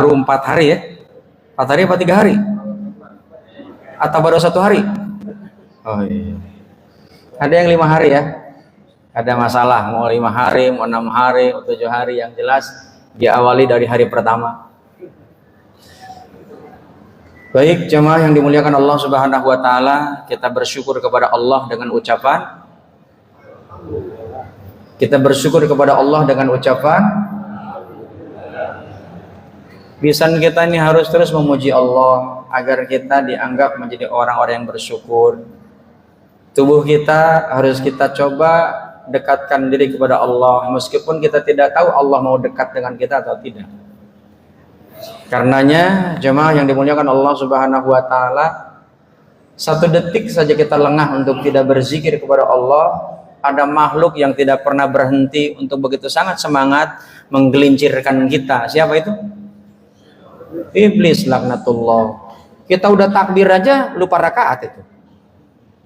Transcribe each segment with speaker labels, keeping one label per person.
Speaker 1: baru 4 hari ya? 4 hari apa 3 hari? Atau baru 1 hari? Oh iya. Ada yang 5 hari ya? Ada masalah, mau 5 hari, mau 6 hari, mau 7 hari, yang jelas diawali dari hari pertama. Baik jemaah yang dimuliakan Allah Subhanahu wa taala, kita bersyukur kepada Allah dengan ucapan. Kita bersyukur kepada Allah dengan ucapan. Lisan kita ini harus terus memuji Allah agar kita dianggap menjadi orang-orang yang bersyukur. Tubuh kita harus kita coba dekatkan diri kepada Allah meskipun kita tidak tahu Allah mau dekat dengan kita atau tidak. Karenanya jemaah yang dimuliakan Allah Subhanahu wa taala, 1 detik saja kita lengah untuk tidak berzikir kepada Allah, ada makhluk yang tidak pernah berhenti untuk begitu sangat semangat menggelincirkan kita. Siapa itu? Iblis laknatullah. Kita udah takbir aja lupa rakaat itu.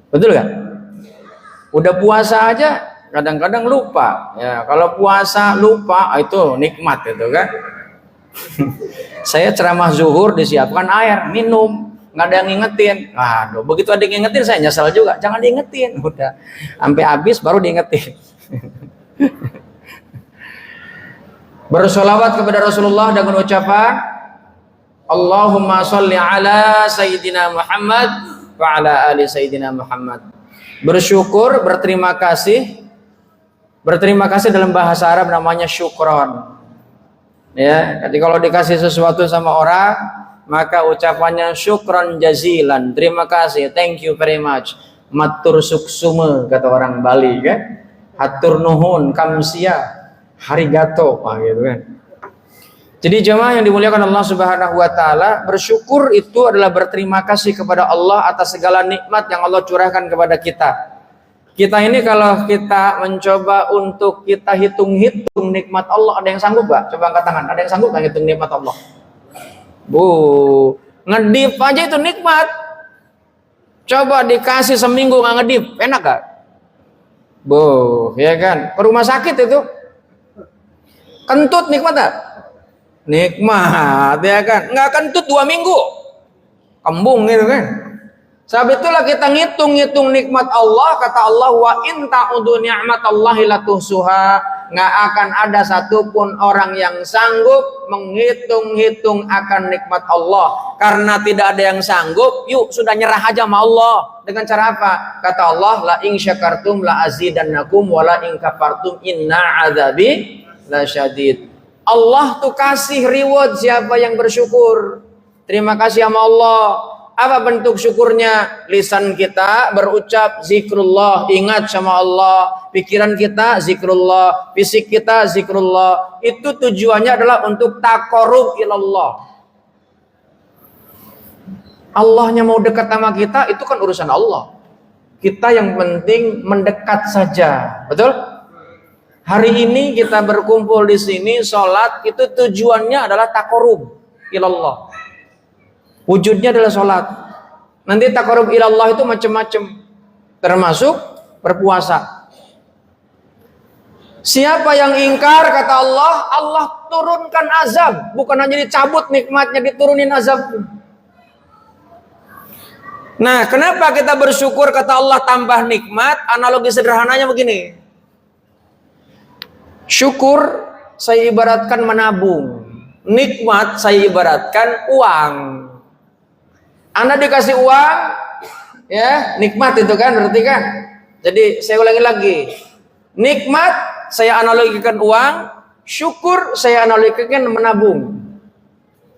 Speaker 1: Betul kan? Udah puasa aja kadang-kadang lupa. Ya, kalau puasa lupa itu nikmat itu kan. Saya ceramah zuhur disiapkan air minum, nggak ada yang ngingetin. Aduh, begitu ada yang ngingetin saya nyesel juga. Jangan diingetin, udah sampai habis baru diingetin. Bersolawat kepada Rasulullah dengan ucapan Allahumma sholli ala Sayyidina Muhammad wa ala ali Sayyidina Muhammad. Bersyukur, berterima kasih. Berterima kasih dalam bahasa Arab namanya syukron. Ya, jadi kalau dikasih sesuatu sama orang, maka ucapannya syukron jazilan, terima kasih, thank you very much. Matur suksume kata orang Bali kan. Hatur nuhun, kamsia, harigato, gitu kan. Jadi jemaah yang dimuliakan Allah Subhanahu wa taala, bersyukur itu adalah berterima kasih kepada Allah atas segala nikmat yang Allah curahkan kepada kita. Kita ini kalau kita mencoba untuk kita hitung-hitung nikmat Allah, ada yang sanggup gak? Coba angkat tangan, ada yang sanggup gak hitung nikmat Allah? Ngedip aja itu nikmat. Coba dikasih seminggu gak ngedip, enak gak? Ya kan? Ke rumah sakit itu kentut nikmat gak? Nikmat, ya kan? Nggak kentut 2 minggu kembung gitu kan. Sebab itulah kita ngitung-ngitung nikmat Allah. Kata Allah, wa in ta'udu ni'matallahi latuhsuha. Nggak akan ada satupun orang yang sanggup menghitung-hitung akan nikmat Allah. Karena tidak ada yang sanggup, yuk sudah nyerah aja sama Allah. Dengan cara apa? Kata Allah, la in syakartum la azidannakum wa la in kafartum inna azabi lasyadid. Allah tuh kasih reward siapa yang bersyukur. Terima kasih sama Allah. Apa bentuk syukurnya? Lisan kita berucap zikrullah, ingat sama Allah. Pikiran kita zikrullah, fisik kita zikrullah. Itu tujuannya adalah untuk taqarrub ilallah. Allahnya mau dekat sama kita, itu kan urusan Allah. Kita yang penting mendekat saja. Betul? Hari ini kita berkumpul di sini, sholat, itu tujuannya adalah taqarrub ilallah. Wujudnya adalah sholat. Nanti taqarrub ilallah itu macam-macam, termasuk berpuasa. Siapa yang ingkar, kata Allah, Allah turunkan azab. Bukan hanya dicabut nikmatnya, diturunin azab. Nah, kenapa kita bersyukur, kata Allah, tambah nikmat? Analogi sederhananya begini. Syukur saya ibaratkan menabung, nikmat saya ibaratkan uang. Anda dikasih uang, ya nikmat itu kan, berarti kan. Jadi saya ulangi lagi, nikmat saya analogikan uang, syukur saya analogikan menabung.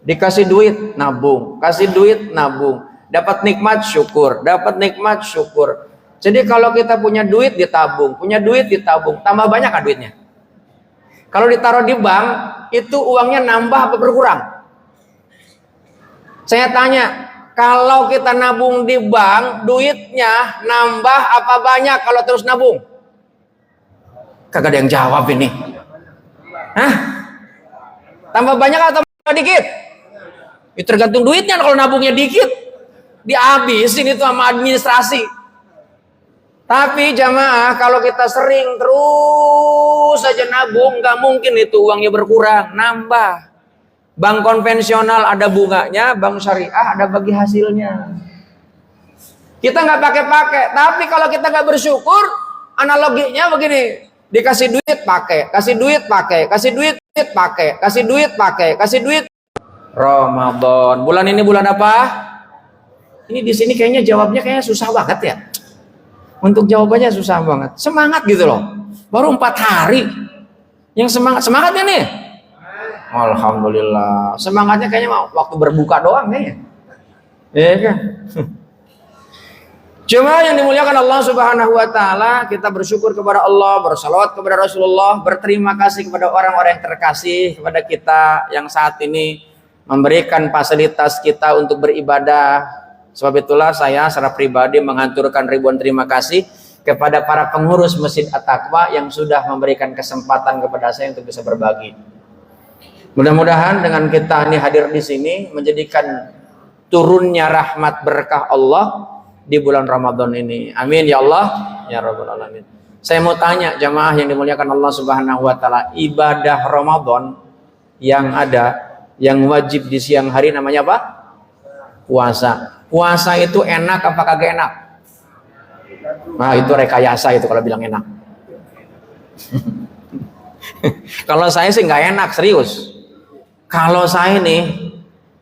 Speaker 1: Dikasih duit nabung, kasih duit nabung, dapat nikmat syukur, dapat nikmat syukur. Jadi kalau kita punya duit ditabung, punya duit ditabung, tambah banyak kan duitnya? Kalau ditaruh di bank, itu uangnya nambah apa berkurang? Saya tanya, kalau kita nabung di bank, duitnya nambah apa banyak kalau terus nabung? Kagak ada yang jawab ini. Hah? Tambah banyak atau tambah dikit? Ya, tergantung duitnya. Kalau nabungnya dikit, dihabisin itu sama administrasi. Tapi jamaah, kalau kita sering terus saja nabung, nggak mungkin itu uangnya berkurang, nambah. Bank konvensional ada bunganya, bank syariah ada bagi hasilnya. Kita nggak pakai-pakai, tapi kalau kita nggak bersyukur, analoginya begini: dikasih duit pakai, kasih duit pakai, kasih duit pakai, kasih duit pakai, kasih duit. Ramadan, bulan ini bulan apa? Ini di sini kayaknya jawabnya kayaknya susah banget ya. Untuk jawabannya susah banget. Semangat gitu loh. Baru 4 hari. Yang semangatnya nih. Alhamdulillah. Semangatnya kayaknya waktu berbuka doang kayaknya. Iya kan? Cuma yang dimuliakan Allah Subhanahu wa taala, kita bersyukur kepada Allah, bersalawat kepada Rasulullah, berterima kasih kepada orang-orang yang terkasih kepada kita yang saat ini memberikan fasilitas kita untuk beribadah. Sebab itulah saya secara pribadi menghaturkan ribuan terima kasih kepada para pengurus Masjid At-Taqwa yang sudah memberikan kesempatan kepada saya untuk bisa berbagi. Mudah-mudahan dengan kita ini hadir di sini menjadikan turunnya rahmat berkah Allah di bulan Ramadan ini. Amin ya Allah ya Rabbal Alamin. Saya mau tanya jamaah yang dimuliakan Allah Subhanahu wa taala, ibadah Ramadan yang ada yang wajib di siang hari namanya apa? Puasa. Puasa itu enak apa kagak enak? Nah, itu rekayasa itu kalau bilang enak. Kalau saya sih nggak enak, serius. Kalau saya nih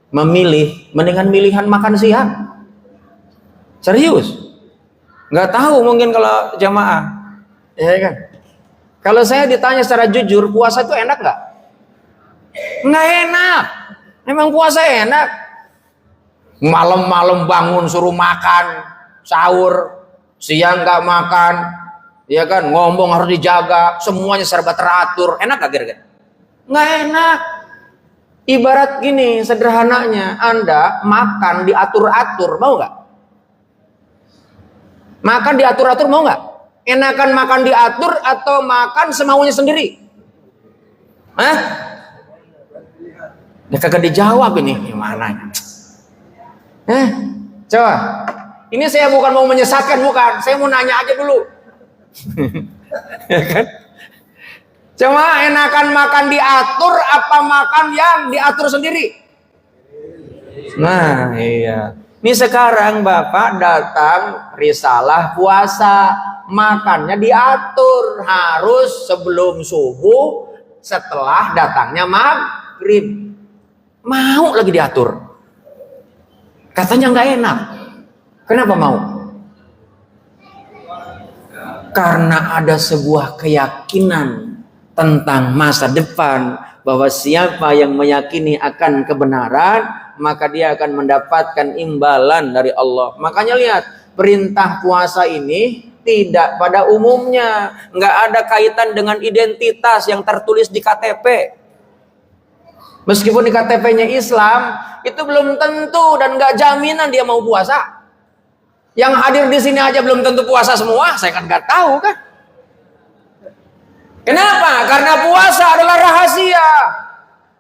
Speaker 1: memilih, mendingan milihan makan siang. Serius. Nggak tahu mungkin kalau jamaah. Ya kan? Kalau saya ditanya secara jujur, puasa itu enak nggak? Nggak enak. Memang puasa enak. Malam-malam bangun suruh makan, sahur, siang nggak makan, ya kan? Ngomong harus dijaga, semuanya serba teratur. Enak gak kira-kira? Nggak enak. Ibarat gini sederhananya, Anda makan diatur-atur, mau nggak? Makan diatur-atur mau nggak? Enakan makan diatur atau makan semaunya sendiri? Hah? Ya kagak dijawab ini, gimana? Coba. Ini saya bukan mau menyesatkan, bukan. Saya mau nanya aja dulu. Ya kan? Cuma enakan makan diatur apa makan yang diatur sendiri? Nah, iya. Ini sekarang Bapak datang risalah puasa, makannya diatur, harus sebelum subuh, setelah datangnya maghrib. Mau lagi diatur. Katanya nggak enak. Kenapa mau? Karena ada sebuah keyakinan tentang masa depan, bahwa siapa yang meyakini akan kebenaran, maka dia akan mendapatkan imbalan dari Allah. Makanya lihat, perintah puasa ini tidak pada umumnya, nggak ada kaitan dengan identitas yang tertulis di KTP. Meskipun di KTP-nya Islam, itu belum tentu dan nggak jaminan dia mau puasa. Yang hadir di sini aja belum tentu puasa semua, saya kan nggak tahu kan. Kenapa? Karena puasa adalah rahasia.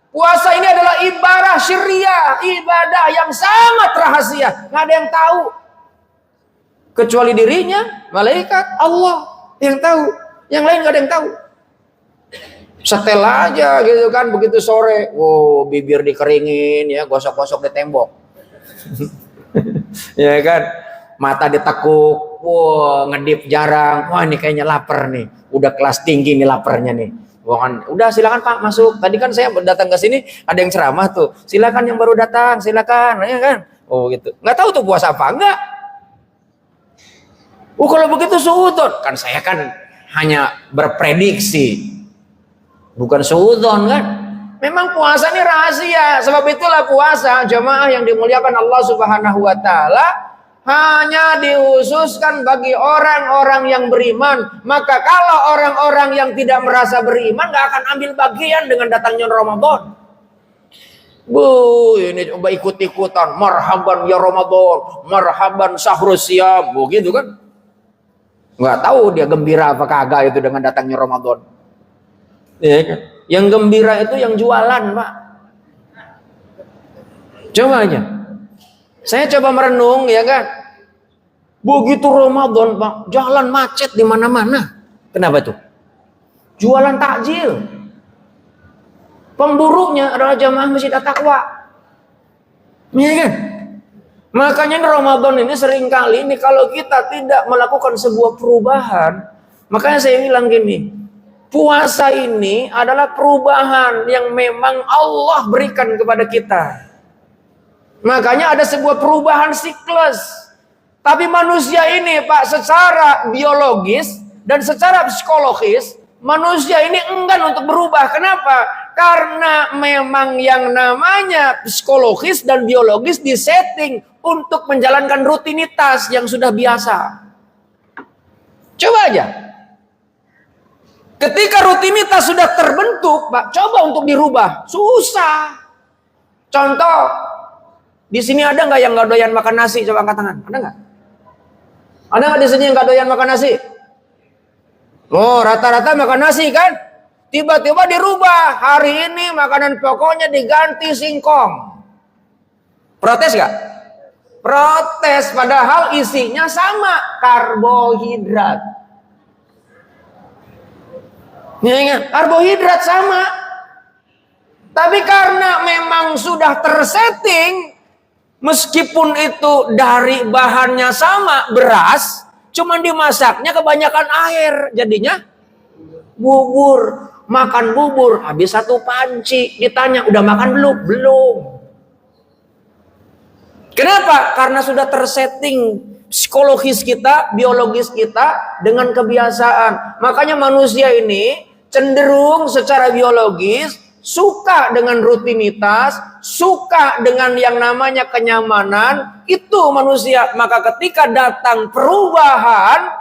Speaker 1: Puasa ini adalah ibadah syariah, ibadah yang sangat rahasia, nggak ada yang tahu kecuali dirinya, malaikat, Allah yang tahu, yang lain nggak ada yang tahu. Setel aja gitu kan, begitu sore, wow, bibir dikeringin ya, gosok-gosok di tembok, ya kan, mata ditekuk, wow, ngedip jarang, wah ini kayaknya lapar nih, udah kelas tinggi nih laparnya nih. Udah silakan Pak masuk. Tadi kan saya datang ke sini ada yang ceramah tuh. Silakan yang baru datang, silakan, ya kan? Oh gitu. Nggak tahu tuh puasa apa enggak? Oh kalau begitu suudon. Kan saya kan hanya berprediksi, bukan suudon kan? Memang puasa ini rahasia. Sebab itulah puasa jamaah yang dimuliakan Allah Subhanahu Wa Taala hanya dihususkan bagi orang-orang yang beriman. Maka kalau orang-orang yang tidak merasa beriman gak akan ambil bagian dengan datangnya Ramadan. Bu, ini coba ikut-ikutan, marhaban ya Ramadan, marhaban sahrus siyam, begitu kan? Nggak tahu dia gembira apa kagak itu dengan datangnya Ramadan. Ya kan? Yang gembira itu yang jualan, Pak. Coba aja. Saya coba merenung, ya kan? Begitu Ramadan, Pak, jalan macet di mana-mana. Kenapa tuh? Jualan takjil. Pemburunya adalah jamaah masjid at-taqwa. Iya kan? Makanya Ramadan ini seringkali ini kalau kita tidak melakukan sebuah perubahan, makanya saya bilang gini, puasa ini adalah perubahan yang memang Allah berikan kepada kita. Makanya ada sebuah perubahan siklus. Tapi manusia ini Pak, secara biologis dan secara psikologis, manusia ini enggan untuk berubah. Kenapa? Karena memang yang namanya psikologis dan biologis disetting untuk menjalankan rutinitas yang sudah biasa. Coba aja. Ketika rutinitas sudah terbentuk, Pak, coba untuk dirubah. Susah. Contoh, di sini ada nggak yang nggak doyan makan nasi? Coba angkat tangan. Ada nggak? Ada nggak di sini yang nggak doyan makan nasi? Oh, rata-rata makan nasi kan? Tiba-tiba dirubah. Hari ini makanan pokoknya diganti singkong. Protes nggak? Protes. Padahal isinya sama, karbohidrat. Ya, karbohidrat sama. Tapi karena memang sudah tersetting, meskipun itu dari bahannya sama, beras, cuman dimasaknya kebanyakan air, jadinya bubur. Makan bubur, habis satu panci. Ditanya, udah makan belum? Belum. Kenapa? Karena sudah tersetting psikologis kita, biologis kita dengan kebiasaan. Makanya manusia ini cenderung secara biologis suka dengan rutinitas, suka dengan yang namanya kenyamanan, itu manusia. Maka ketika datang perubahan,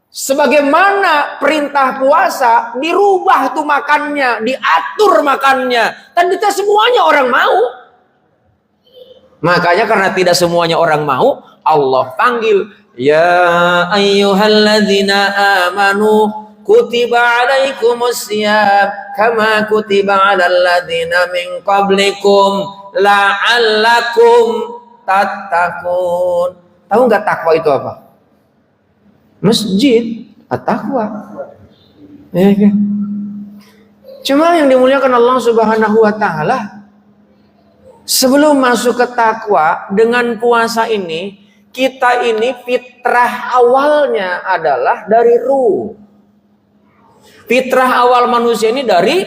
Speaker 1: sebagaimana perintah puasa, dirubah tuh makannya, diatur makannya. Dan kita semuanya orang mau. Makanya karena tidak semuanya orang mau, Allah panggil, ya ayyuhalladzina amanu kutiba alaikumusiyam kama kutiba alal ladzina min qablikum la'allakum tattaqun. Tahu nggak takwa itu apa? Masjid at-taqwa. Ya kan? Cuma yang dimuliakan Allah Subhanahu wa taala, sebelum masuk ke takwa dengan puasa ini, kita ini fitrah awalnya adalah dari ruh. Fitrah awal manusia ini dari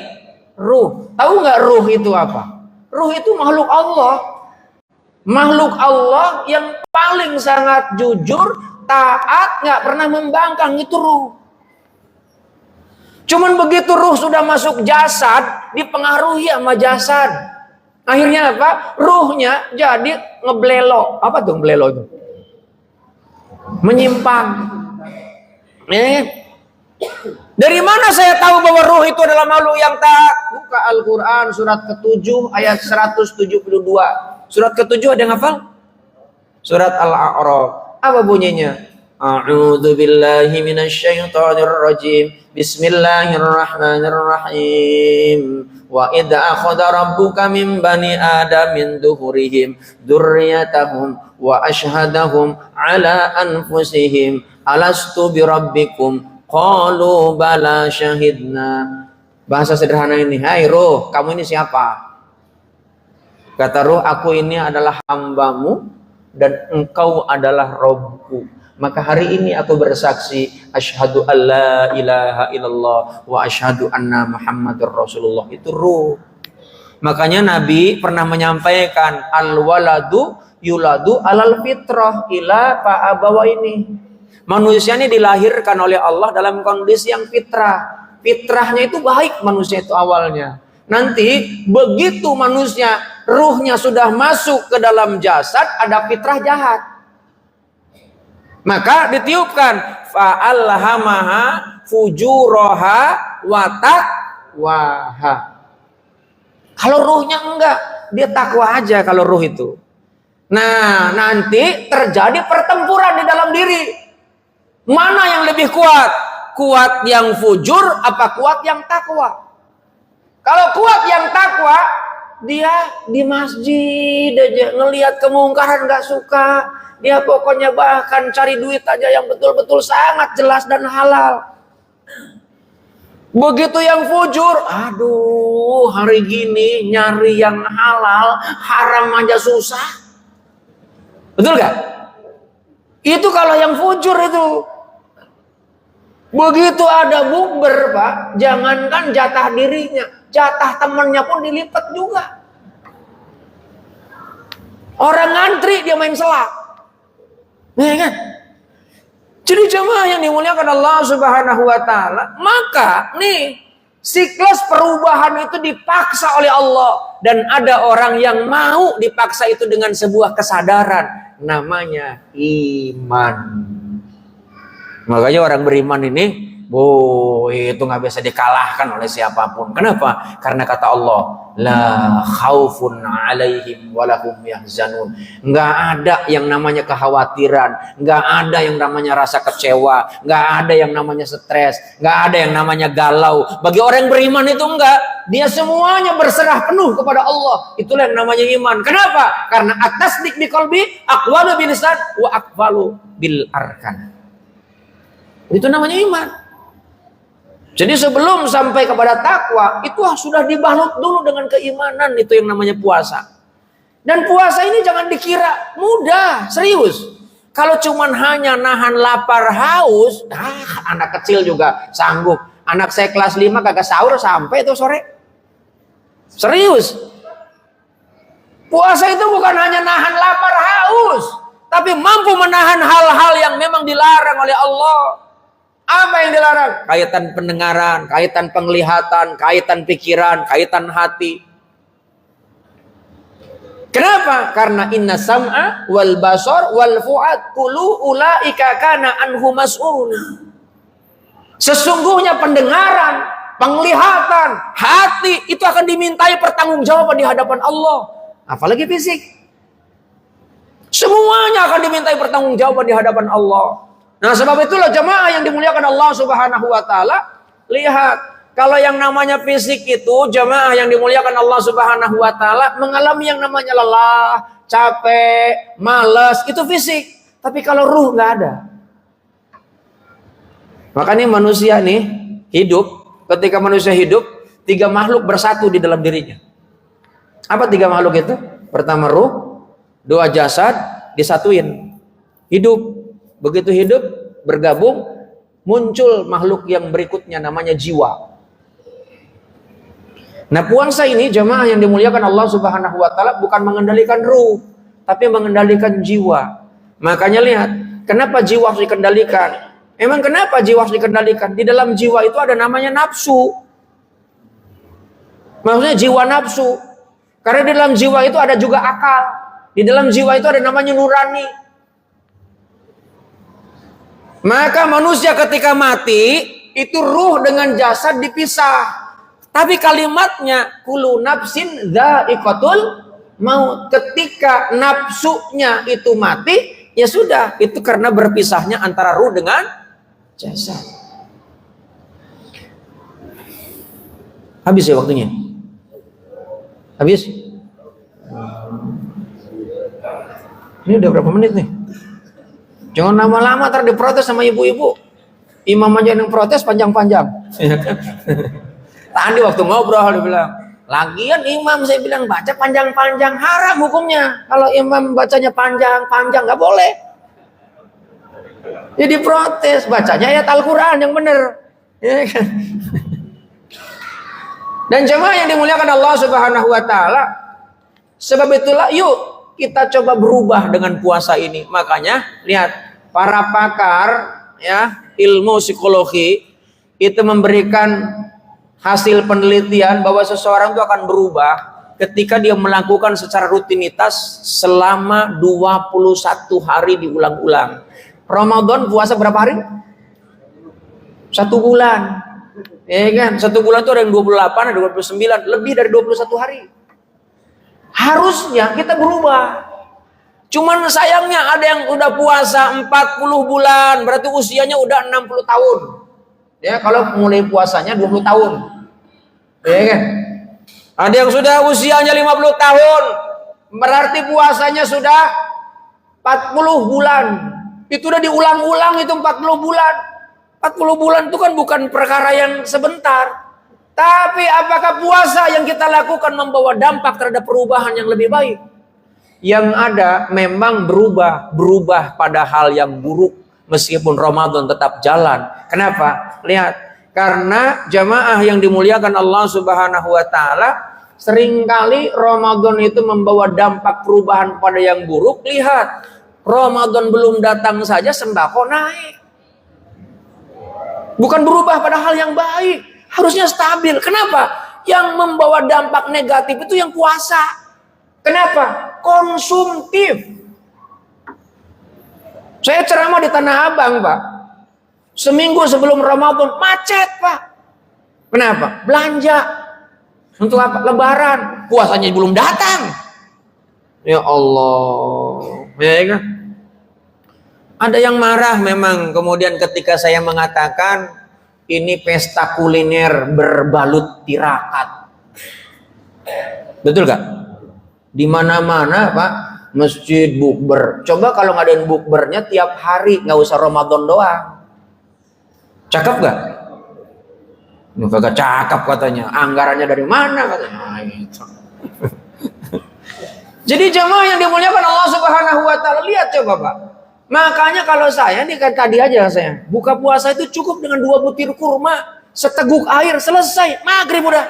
Speaker 1: ruh. Tahu nggak ruh itu apa? Ruh itu makhluk Allah. Makhluk Allah yang paling sangat jujur, taat, nggak pernah membangkang, itu ruh. Cuman begitu ruh sudah masuk jasad, dipengaruhi sama jasad. Akhirnya apa? Ruhnya jadi ngeblelo. Apa tuh ngeblelo itu? Menyimpang. Dari mana saya tahu bahwa ruh itu adalah makhluk yang taat? Buka Al-Quran surat ke-7 ayat 172. Surat ke-7 ada yang hafal? Surat Al-A'raf. Apa bunyinya? A'udzu billahi minasyaitonir rajim. Bismillahirrahmanirrahim. Wa idza akhadha rabbuka min bani adamin duhurihim dzurriyyatahum wa ashhadahum ala anfusihim alastu birabbikum qalu bala syahidna. Bahasa sederhana ini, hai ruh, kamu ini siapa? Kata ruh, aku ini adalah hambamu dan engkau adalah Rabbku. Maka hari ini aku bersaksi, asyhadu alla ilaha illallah wa asyhadu anna Muhammadur Rasulullah. Itu ruh. Makanya Nabi pernah menyampaikan, al-waladu yuladu alal fitrah ila fa'abawa ini. Manusia ini dilahirkan oleh Allah dalam kondisi yang fitrah. Fitrahnya itu baik manusia itu awalnya. Nanti begitu manusia ruhnya sudah masuk ke dalam jasad, ada fitrah jahat. Maka ditiupkan fa'alhamaha fujuraha wa taqwaha. Kalau ruhnya enggak, dia takwa aja kalau ruh itu. Nah, nanti terjadi pertempuran di dalam diri. Mana yang lebih kuat? Kuat yang fujur apa kuat yang takwa? Kalau kuat yang takwa, dia di masjid aja ngelihat kemungkaran nggak suka. Dia pokoknya bahkan cari duit aja yang betul-betul sangat jelas dan halal. Begitu yang fujur, aduh hari gini nyari yang halal, haram aja susah. Betul gak? Itu kalau yang fujur itu. Begitu ada bukber, Pak, jangankan jatah dirinya, jatah temannya pun dilipat juga. Orang ngantri dia main selak. Ya kan? Jadi jemaah yang dimuliakan Allah Subhanahu wa taala, maka nih siklus perubahan itu dipaksa oleh Allah, dan ada orang yang mau dipaksa itu dengan sebuah kesadaran, namanya iman. Makanya orang beriman ini, itu nggak bisa dikalahkan oleh siapapun. Kenapa? Karena kata Allah, la khaufun alaihim walahum yahzanun. Nggak ada yang namanya kekhawatiran, nggak ada yang namanya rasa kecewa, nggak ada yang namanya stres, nggak ada yang namanya galau. Bagi orang yang beriman itu enggak, dia semuanya berserah penuh kepada Allah. Itulah yang namanya iman. Kenapa? Karena at-tasdiq bi qalbi, aqwalu bil lisan, wa aqwalu bil arkan. Itu namanya iman. Jadi sebelum sampai kepada takwa, itu sudah dibalut dulu dengan keimanan. Itu yang namanya puasa. Dan puasa ini jangan dikira mudah, serius. Kalau cuman hanya nahan lapar haus, anak kecil juga sanggup. Anak saya kelas 5 kagak sahur sampai itu sore. Serius. Puasa itu bukan hanya nahan lapar haus, tapi mampu menahan hal-hal yang memang dilarang oleh Allah. Apa yang dilarang? Kaitan pendengaran, kaitan penglihatan, kaitan pikiran, kaitan hati. Kenapa? Karena inna sam'a wal basar wal fu'ad kullu ulaika kana anhu mas'ul. Sesungguhnya pendengaran, penglihatan, hati itu akan dimintai pertanggungjawaban di hadapan Allah. Apalagi fisik. Semuanya akan dimintai pertanggungjawaban di hadapan Allah. Nah, sebab itulah jemaah yang dimuliakan Allah Subhanahu wa taala, lihat, kalau yang namanya fisik itu jemaah yang dimuliakan Allah Subhanahu wa taala mengalami yang namanya lelah, capek, malas, itu fisik. Tapi kalau ruh nggak ada. Makanya manusia nih hidup, ketika manusia hidup, 3 makhluk bersatu di dalam dirinya. Apa 3 makhluk itu? Pertama ruh, 2 jasad disatuin. Hidup. Begitu hidup, bergabung, muncul makhluk yang berikutnya namanya jiwa. Nah, puasa ini jemaah yang dimuliakan Allah Subhanahu wa taala bukan mengendalikan ruh, tapi mengendalikan jiwa. Makanya lihat, kenapa jiwa harus dikendalikan? Emang kenapa jiwa harus dikendalikan? Di dalam jiwa itu ada namanya nafsu. Maksudnya jiwa nafsu. Karena di dalam jiwa itu ada juga akal. Di dalam jiwa itu ada namanya nurani. Maka manusia ketika mati, itu ruh dengan jasad dipisah. Tapi kalimatnya, kullu nafsin dha'iqatul maut. Ketika nafsunya itu mati, ya sudah. Itu karena berpisahnya antara ruh dengan jasad. Habis ya waktunya? Habis? Ini udah berapa menit nih? Jangan lama-lama ntar diprotes sama ibu-ibu. Imam aja yang protes panjang-panjang. Tadi waktu ngobrol dia bilang, lagian imam saya bilang baca panjang-panjang haram hukumnya. Kalau imam bacanya panjang-panjang nggak boleh. Jadi protes, bacanya ayat Al-Quran yang benar. Ya kan? Dan jemaah yang dimuliakan Allah Subhanahu wa taala, sebab itulah yuk kita coba berubah dengan puasa ini. Makanya lihat, para pakar ya ilmu psikologi itu memberikan hasil penelitian bahwa seseorang itu akan berubah ketika dia melakukan secara rutinitas selama 21 hari diulang-ulang. Ramadan puasa berapa hari? 1 bulan. Ya kan? 1 bulan itu ada yang 28, ada 29, lebih dari 21 hari. Harusnya kita berubah. Cuman sayangnya ada yang udah puasa 40 bulan, berarti usianya udah 60 tahun. Ya, kalau mulai puasanya 20 tahun. Ya kan? Ada yang sudah usianya 50 tahun, berarti puasanya sudah 40 bulan. Itu udah diulang-ulang itu 40 bulan. 40 bulan itu kan bukan perkara yang sebentar. Tapi apakah puasa yang kita lakukan membawa dampak terhadap perubahan yang lebih baik? Yang ada memang berubah pada hal yang buruk meskipun Ramadan tetap jalan. Kenapa? Lihat, karena jamaah yang dimuliakan Allah Subhanahu wa taala, seringkali Ramadan itu membawa dampak perubahan pada yang buruk. Lihat, Ramadan belum datang saja sembako naik. Bukan berubah pada hal yang baik, harusnya stabil. Kenapa? Yang membawa dampak negatif itu yang puasa. Kenapa? Konsumtif. Saya ceramah di Tanah Abang, Pak. Seminggu sebelum Ramadan macet, Pak. Kenapa? Belanja. Untuk apa? Lebaran. Puasanya belum datang. Ya Allah. Ya kan? Ada yang marah memang kemudian ketika saya mengatakan ini pesta kuliner berbalut tirakat. Betul gak? Di mana-mana, Pak, masjid bukber. Coba kalau ngadain bukbernya tiap hari, nggak usah Ramadan doang. Cakep gak? Ini kagak cakep katanya. Anggarannya dari mana katanya? Nah, gitu. Jadi jemaah yang dimuliakan Allah Subhanahu wa taala, lihat coba, Pak. Makanya kalau saya nih kan tadi aja saya buka puasa itu cukup dengan 2 butir kurma, seteguk air, selesai. Maghrib udah.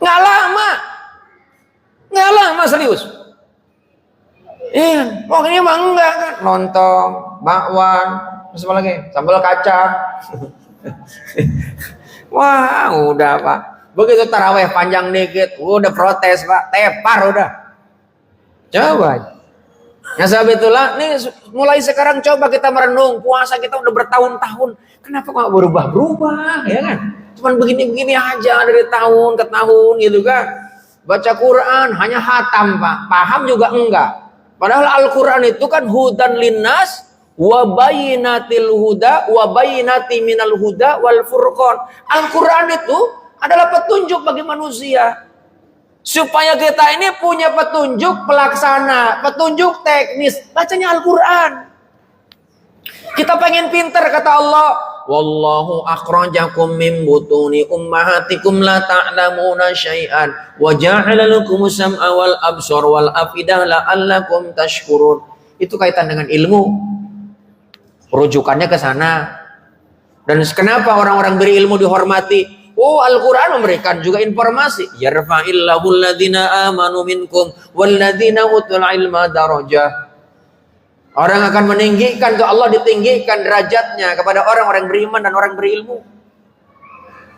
Speaker 1: Nggak lama serius. Iya, oh ini mah enggak kan. Lontong, bakwan, terus apa lagi? Sambal kacang. Wah, udah Pak. Begitu taraweh panjang dikit, udah protes Pak, tepar udah. Coba. Ya sahabat itulah, nih mulai sekarang coba kita merenung, puasa kita udah bertahun-tahun, kenapa kok berubah-berubah, ya kan? Cuman begini-begini aja dari tahun ke tahun gitu kan. Baca Quran hanya hatam, Pak, paham juga enggak. Padahal Al-Quran itu kan hudan linnas, wa bayyinatil huda, wa bayyinati minal huda wal furqan. Al-Quran itu adalah petunjuk bagi manusia. Supaya kita ini punya petunjuk pelaksana, petunjuk teknis, bacanya Al-Quran. Kita pengen pinter, kata Allah, wallahu akhrajakum min butuni ummahatikum la ta'lamuna syai'an wa ja'ala lakumus sam'a wal absar wal afidah la'allakum tashkurun. Itu kaitan dengan ilmu. Rujukannya ke sana. Dan kenapa orang-orang berilmu dihormati? Oh, Al-Quran memberikan juga informasi. Yarfa'illahu alladhina amanu minkum walladhina utul ilma darajah. Orang akan meninggikan, ke Allah ditinggikan derajatnya kepada orang-orang beriman dan orang berilmu.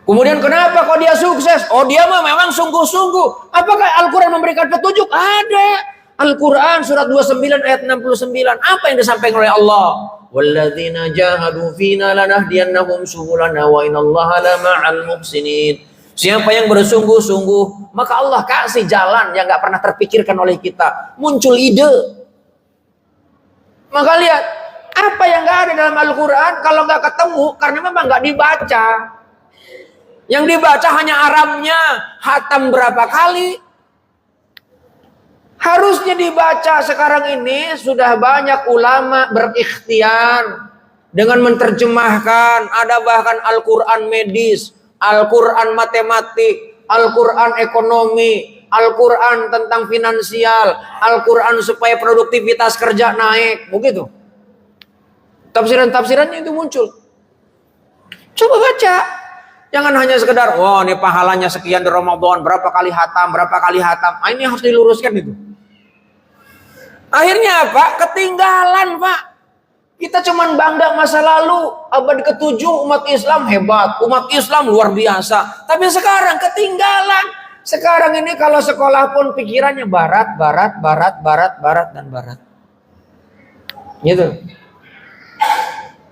Speaker 1: Kemudian kenapa kok dia sukses? Oh, dia mah memang sungguh-sungguh. Apakah Al-Quran memberikan petunjuk? Ada. Al-Quran surat 29 ayat 69. Apa yang disampaikan oleh Allah? Walladzina jahadu fina lanahdiyannahum subulana wa inallaha lama'al muhsinin. Siapa yang bersungguh-sungguh, maka Allah kasih jalan yang gak pernah terpikirkan oleh kita. Muncul ide. Maka lihat, apa yang gak ada dalam Al-Quran kalau gak ketemu, karena memang gak dibaca. Yang dibaca hanya Arabnya, hatam berapa kali. Harusnya dibaca. Sekarang ini sudah banyak ulama berikhtiar dengan menerjemahkan. Ada bahkan Al-Quran medis, Al-Quran matematik, Al-Quran ekonomi, Al-Quran tentang finansial, Al-Quran supaya produktivitas kerja naik. Begitu. Tafsiran-tafsirannya itu muncul. Coba baca. Jangan hanya sekedar, wah ini pahalanya sekian di Ramadan, berapa kali hatam. Nah, ini harus diluruskan itu. Akhirnya apa? Ketinggalan, Pak. Kita cuman bangga masa lalu. Abad ke-7 umat Islam hebat. Umat Islam luar biasa. Tapi sekarang ketinggalan. Sekarang ini kalau sekolah pun pikirannya barat, dan barat. Gitu.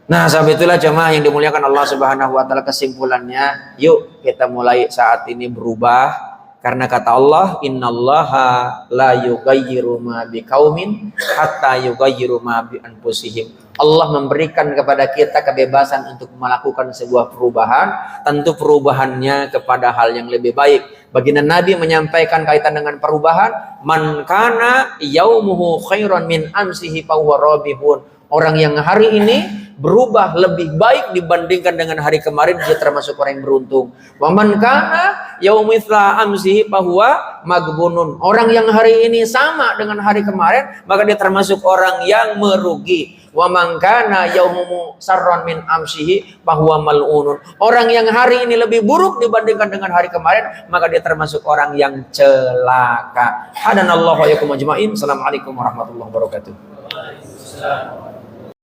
Speaker 1: Nah, sahabat itulah jemaah yang dimuliakan Allah Subhanahu wa taala, kesimpulannya, yuk kita mulai saat ini berubah. Karena kata Allah, innallaha la yughayyiru ma biqaumin hatta yughayyiru ma bi anfusihim. Allah memberikan kepada kita kebebasan untuk melakukan sebuah perubahan, tentu perubahannya kepada hal yang lebih baik. Baginda Nabi menyampaikan kaitan dengan perubahan, man kana yaumuhu khairan min amsihi fa huwa rabihun. Orang yang hari ini berubah lebih baik dibandingkan dengan hari kemarin, dia termasuk orang yang beruntung. Wa man kana yaumithla amsihi fahuwa maghbunun. Orang yang hari ini sama dengan hari kemarin, maka dia termasuk orang yang merugi. Wa man kana yaumuhu sarran min amsihi fahuwa mal'unun. Orang yang hari ini lebih buruk dibandingkan dengan hari kemarin, maka dia termasuk orang yang celaka. Hadanallahu wa iyyakum ajmain. Assalamualaikum warahmatullahi wabarakatuh.